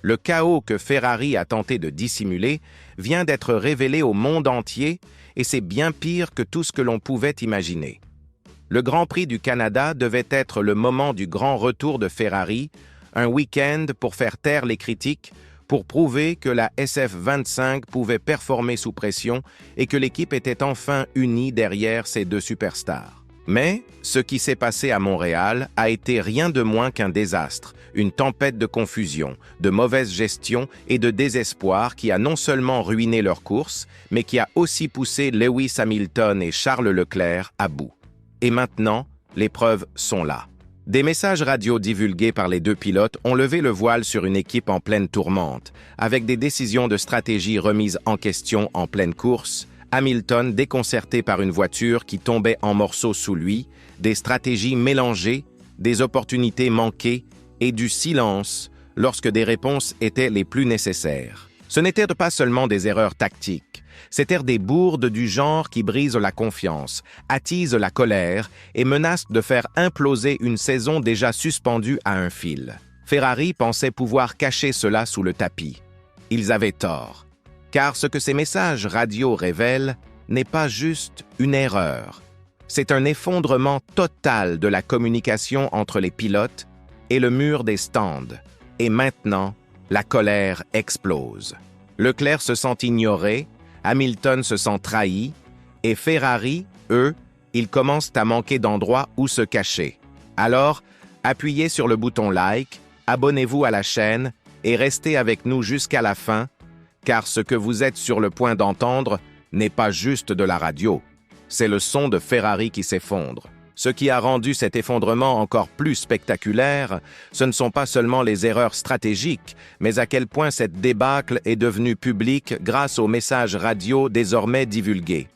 Le chaos que Ferrari a tenté de dissimuler vient d'être révélé au monde entier et c'est bien pire que tout ce que l'on pouvait imaginer. Le Grand Prix du Canada devait être le moment du grand retour de Ferrari, un week-end pour faire taire les critiques, pour prouver que la SF25 pouvait performer sous pression et que l'équipe était enfin unie derrière ces deux superstars. Mais ce qui s'est passé à Montréal a été rien de moins qu'un désastre, une tempête de confusion, de mauvaise gestion et de désespoir qui a non seulement ruiné leur course, mais qui a aussi poussé Lewis Hamilton et Charles Leclerc à bout. Et maintenant, les preuves sont là. Des messages radio divulgués par les deux pilotes ont levé le voile sur une équipe en pleine tourmente, avec des décisions de stratégie remises en question en pleine course, Hamilton déconcerté par une voiture qui tombait en morceaux sous lui, des stratégies mélangées, des opportunités manquées et du silence lorsque des réponses étaient les plus nécessaires. Ce n'étaient pas seulement des erreurs tactiques, c'étaient des bourdes du genre qui brisent la confiance, attisent la colère et menacent de faire imploser une saison déjà suspendue à un fil. Ferrari pensait pouvoir cacher cela sous le tapis. Ils avaient tort. Car ce que ces messages radio révèlent n'est pas juste une erreur. C'est un effondrement total de la communication entre les pilotes et le mur des stands. Et maintenant, la colère explose. Leclerc se sent ignoré, Hamilton se sent trahi, et Ferrari, eux, ils commencent à manquer d'endroits où se cacher. Alors, appuyez sur le bouton like, abonnez-vous à la chaîne et restez avec nous jusqu'à la fin, car ce que vous êtes sur le point d'entendre n'est pas juste de la radio. C'est le son de Ferrari qui s'effondre. Ce qui a rendu cet effondrement encore plus spectaculaire, ce ne sont pas seulement les erreurs stratégiques, mais à quel point cette débâcle est devenue publique grâce aux messages radio désormais divulgués.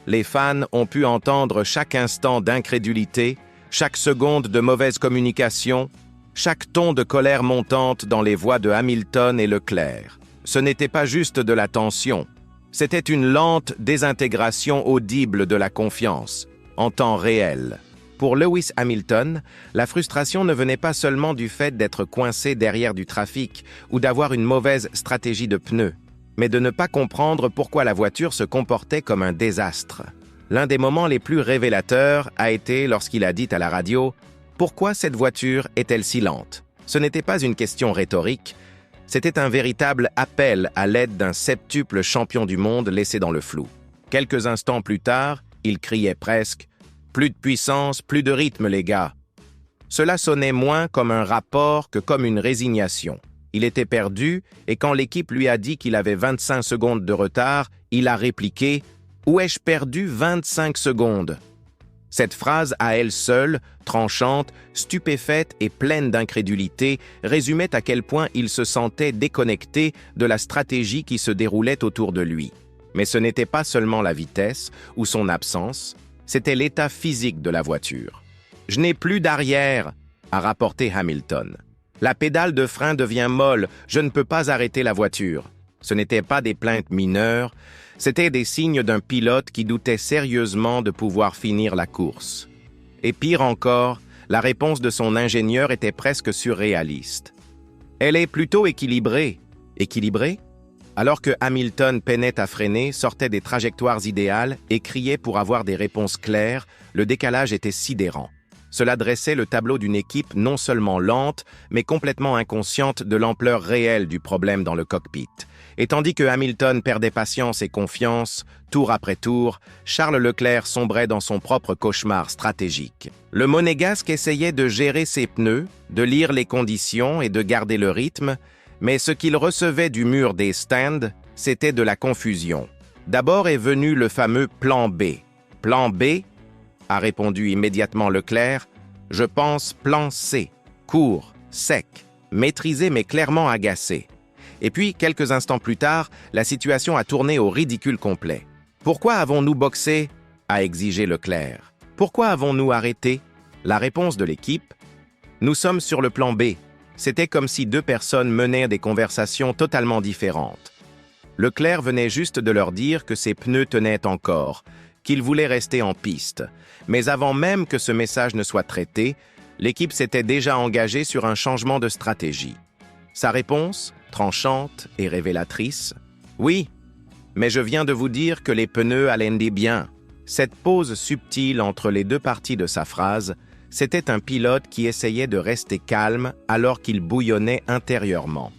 Les fans ont pu entendre chaque instant d'incrédulité, chaque seconde de mauvaise communication, chaque ton de colère montante dans les voix de Hamilton et Leclerc. Ce n'était pas juste de la tension, c'était une lente désintégration audible de la confiance, en temps réel. Pour Lewis Hamilton, la frustration ne venait pas seulement du fait d'être coincé derrière du trafic ou d'avoir une mauvaise stratégie de pneus, mais de ne pas comprendre pourquoi la voiture se comportait comme un désastre. L'un des moments les plus révélateurs a été lorsqu'il a dit à la radio « Pourquoi cette voiture est-elle si lente ?» Ce n'était pas une question rhétorique, c'était un véritable appel à l'aide d'un septuple champion du monde laissé dans le flou. Quelques instants plus tard, il criait presque « Plus de puissance, plus de rythme, les gars !» Cela sonnait moins comme un rapport que comme une résignation. Il était perdu, et quand l'équipe lui a dit qu'il avait 25 secondes de retard, il a répliqué « Où ai-je perdu 25 secondes ?» Cette phrase à elle seule, tranchante, stupéfaite et pleine d'incrédulité, résumait à quel point il se sentait déconnecté de la stratégie qui se déroulait autour de lui. Mais ce n'était pas seulement la vitesse ou son absence, c'était l'état physique de la voiture. « Je n'ai plus d'arrière », a rapporté Hamilton. « La pédale de frein devient molle, je ne peux pas arrêter la voiture. » Ce n'étaient pas des plaintes mineures, c'étaient des signes d'un pilote qui doutait sérieusement de pouvoir finir la course. Et pire encore, la réponse de son ingénieur était presque surréaliste. « Elle est plutôt équilibrée. » Équilibrée ? Alors que Hamilton peinait à freiner, sortait des trajectoires idéales et criait pour avoir des réponses claires, le décalage était sidérant. Cela dressait le tableau d'une équipe non seulement lente, mais complètement inconsciente de l'ampleur réelle du problème dans le cockpit. Et tandis que Hamilton perdait patience et confiance, tour après tour, Charles Leclerc sombrait dans son propre cauchemar stratégique. Le monégasque essayait de gérer ses pneus, de lire les conditions et de garder le rythme, mais ce qu'il recevait du mur des stands, c'était de la confusion. D'abord est venu le fameux plan B. Plan B, a répondu immédiatement Leclerc, je pense plan C, court, sec, maîtrisé mais clairement agacé. Et puis, quelques instants plus tard, la situation a tourné au ridicule complet. Pourquoi avons-nous boxé ? A exigé Leclerc. Pourquoi avons-nous arrêté ? La réponse de l'équipe, nous sommes sur le plan B. C'était comme si deux personnes menaient des conversations totalement différentes. Leclerc venait juste de leur dire que ses pneus tenaient encore, qu'il voulait rester en piste. Mais avant même que ce message ne soit traité, l'équipe s'était déjà engagée sur un changement de stratégie. Sa réponse, tranchante et révélatrice, « Oui, mais je viens de vous dire que les pneus allaient bien. » Cette pause subtile entre les deux parties de sa phrase, c'était un pilote qui essayait de rester calme alors qu'il bouillonnait intérieurement.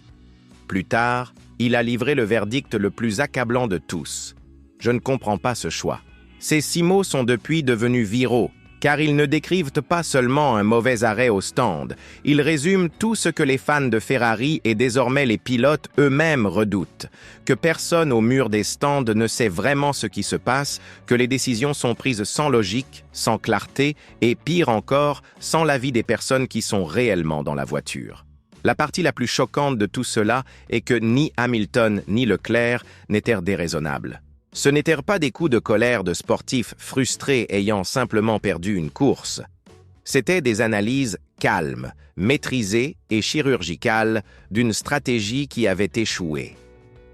Plus tard, il a livré le verdict le plus accablant de tous. « Je ne comprends pas ce choix. » Ces 6 mots sont depuis devenus viraux, car ils ne décrivent pas seulement un mauvais arrêt au stand, ils résument tout ce que les fans de Ferrari et désormais les pilotes eux-mêmes redoutent, que personne au mur des stands ne sait vraiment ce qui se passe, que les décisions sont prises sans logique, sans clarté et pire encore, sans l'avis des personnes qui sont réellement dans la voiture. La partie la plus choquante de tout cela est que ni Hamilton ni Leclerc n'étaient déraisonnables. Ce n'étaient pas des coups de colère de sportifs frustrés ayant simplement perdu une course. C'étaient des analyses calmes, maîtrisées et chirurgicales d'une stratégie qui avait échoué.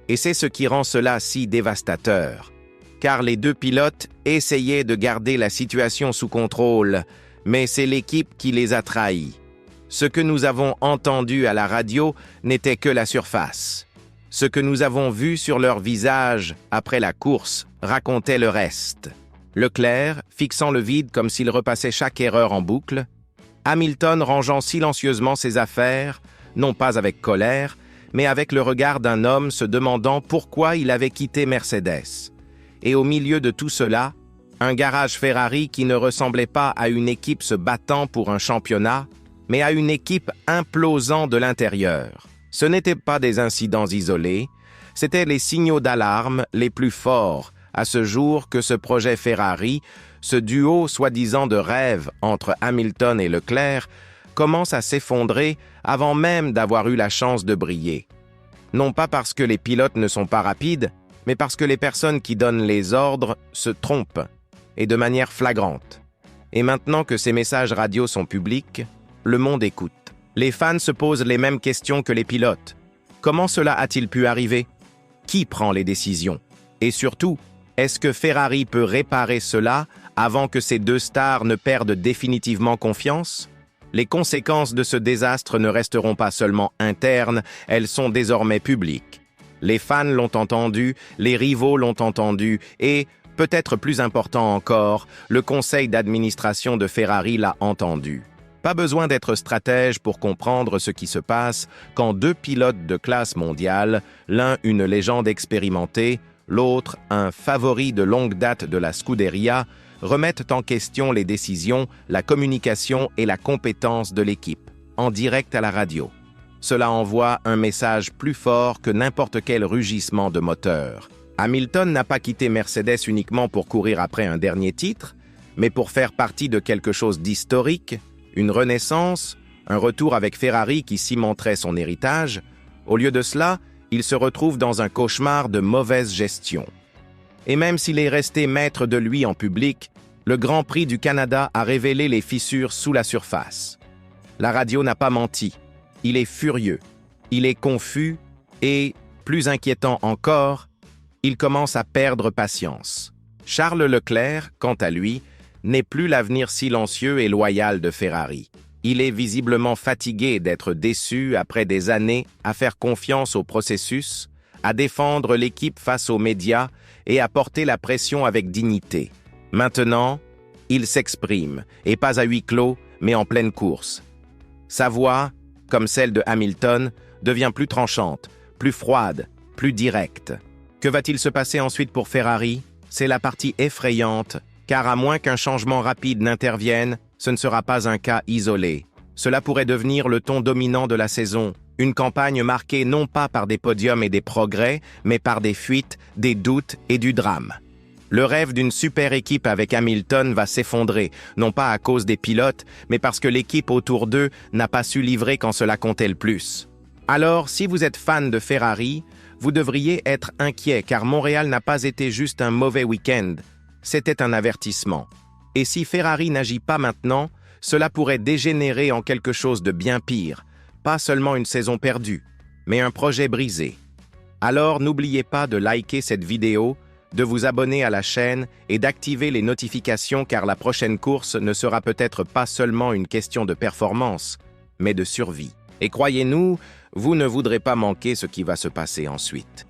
Et c'est ce qui rend cela si dévastateur, car les deux pilotes essayaient de garder la situation sous contrôle, mais c'est l'équipe qui les a trahis. Ce que nous avons entendu à la radio n'était que la surface. Ce que nous avons vu sur leur visage après la course racontait le reste. Leclerc, fixant le vide comme s'il repassait chaque erreur en boucle. Hamilton rangeant silencieusement ses affaires, non pas avec colère, mais avec le regard d'un homme se demandant pourquoi il avait quitté Mercedes. Et au milieu de tout cela, un garage Ferrari qui ne ressemblait pas à une équipe se battant pour un championnat, mais à une équipe implosant de l'intérieur. Ce n'étaient pas des incidents isolés, c'étaient les signaux d'alarme les plus forts à ce jour que ce projet Ferrari, ce duo soi-disant de rêve entre Hamilton et Leclerc, commence à s'effondrer avant même d'avoir eu la chance de briller. Non pas parce que les pilotes ne sont pas rapides, mais parce que les personnes qui donnent les ordres se trompent, et de manière flagrante. Et maintenant que ces messages radio sont publics, le monde écoute. Les fans se posent les mêmes questions que les pilotes. Comment cela a-t-il pu arriver? Qui prend les décisions? Et surtout, est-ce que Ferrari peut réparer cela avant que ces deux stars ne perdent définitivement confiance? Les conséquences de ce désastre ne resteront pas seulement internes, elles sont désormais publiques. Les fans l'ont entendu, les rivaux l'ont entendu et, peut-être plus important encore, le conseil d'administration de Ferrari l'a entendu. Pas besoin d'être stratège pour comprendre ce qui se passe quand 2 pilotes de classe mondiale, l'un une légende expérimentée, l'autre un favori de longue date de la Scuderia, remettent en question les décisions, la communication et la compétence de l'équipe, en direct à la radio. Cela envoie un message plus fort que n'importe quel rugissement de moteur. Hamilton n'a pas quitté Mercedes uniquement pour courir après un dernier titre, mais pour faire partie de quelque chose d'historique, une renaissance, un retour avec Ferrari qui cimenterait son héritage. Au lieu de cela, il se retrouve dans un cauchemar de mauvaise gestion. Et même s'il est resté maître de lui en public, le Grand Prix du Canada a révélé les fissures sous la surface. La radio n'a pas menti. Il est furieux, il est confus et, plus inquiétant encore, il commence à perdre patience. Charles Leclerc, quant à lui, n'est plus l'avenir silencieux et loyal de Ferrari. Il est visiblement fatigué d'être déçu après des années à faire confiance au processus, à défendre l'équipe face aux médias et à porter la pression avec dignité. Maintenant, il s'exprime, et pas à huis clos, mais en pleine course. Sa voix, comme celle de Hamilton, devient plus tranchante, plus froide, plus directe. Que va-t-il se passer ensuite pour Ferrari? C'est la partie effrayante, car à moins qu'un changement rapide n'intervienne, ce ne sera pas un cas isolé. Cela pourrait devenir le ton dominant de la saison, une campagne marquée non pas par des podiums et des progrès, mais par des fuites, des doutes et du drame. Le rêve d'une super équipe avec Hamilton va s'effondrer, non pas à cause des pilotes, mais parce que l'équipe autour d'eux n'a pas su livrer quand cela comptait le plus. Alors, si vous êtes fan de Ferrari, vous devriez être inquiet car Montréal n'a pas été juste un mauvais week-end. C'était un avertissement. Et si Ferrari n'agit pas maintenant, cela pourrait dégénérer en quelque chose de bien pire, pas seulement une saison perdue, mais un projet brisé. Alors n'oubliez pas de liker cette vidéo, de vous abonner à la chaîne et d'activer les notifications car la prochaine course ne sera peut-être pas seulement une question de performance, mais de survie. Et croyez-nous, vous ne voudrez pas manquer ce qui va se passer ensuite.